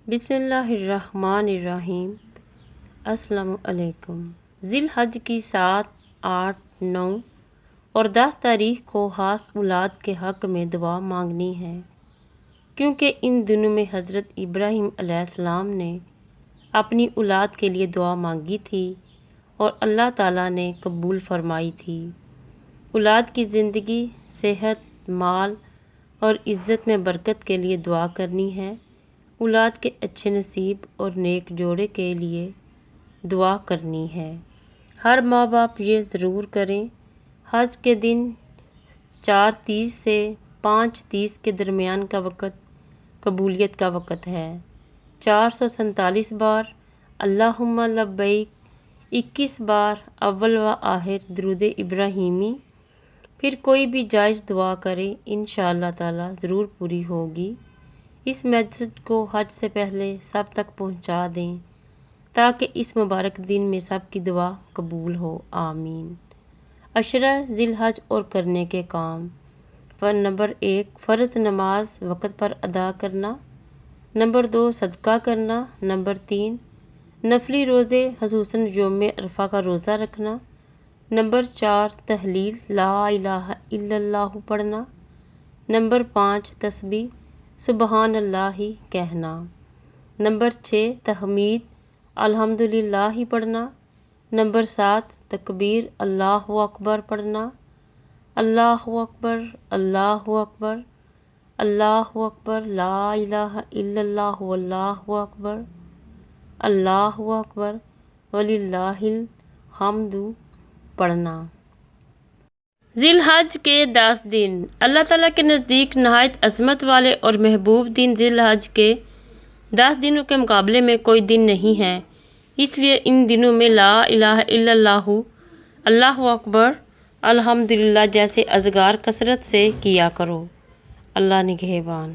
بسم اللہ الرحمن الرحیم۔ السلام علیکم۔ ذی الحج کی 7، 8، 9 اور 10 تاریخ کو خاص اولاد کے حق میں دعا مانگنی ہے، کیونکہ ان دنوں میں حضرت ابراہیم علیہ السلام نے اپنی اولاد کے لیے دعا مانگی تھی اور اللہ تعالیٰ نے قبول فرمائی تھی۔ اولاد کی زندگی، صحت، مال اور عزت میں برکت کے لیے دعا کرنی ہے۔ اولاد کے اچھے نصیب اور نیک جوڑے کے لیے دعا کرنی ہے۔ ہر ماں باپ یہ ضرور کریں۔ حج کے دن 4:30 سے 5:30 کے درمیان کا وقت قبولیت کا وقت ہے۔ 447 بار اللہم لبیک، 21 بار اول و آخر درود ابراہیمی، پھر کوئی بھی جائز دعا کریں، انشاءاللہ تعالی ضرور پوری ہوگی۔ اس میسج کو حج سے پہلے سب تک پہنچا دیں تاکہ اس مبارک دن میں سب کی دعا قبول ہو، آمین۔ عشرہ ذی الحج اور کرنے کے کام۔ نمبر 1، فرض نماز وقت پر ادا کرنا۔ نمبر 2، صدقہ کرنا۔ نمبر 3، نفلی روزے خصوصاً یوم عرفہ کا روزہ رکھنا۔ نمبر 4، تحلیل لا الہ الا اللہ پڑھنا۔ نمبر 5، تسبیح سبحان اللہ کہنا۔ نمبر 6، تحمید الحمدللہ پڑھنا۔ نمبر 7، تکبیر اللہ اکبر پڑھنا۔ اللہ اکبر، اللہ اکبر، اللہ اکبر، لا الہ الا اللہ واللہ اکبر، اللہ اکبر وللہ الحمد پڑھنا۔ ذی الحج کے 10 دن اللہ تعالیٰ کے نزدیک نہایت عظمت والے اور محبوب دن ذی الحج کے 10 دنوں کے مقابلے میں کوئی دن نہیں ہے، اس لیے ان دنوں میں لا الہ الا اللہ، اللہ اکبر، الحمدللہ جیسے اذکار کثرت سے کیا کرو۔ اللہ نگہبان۔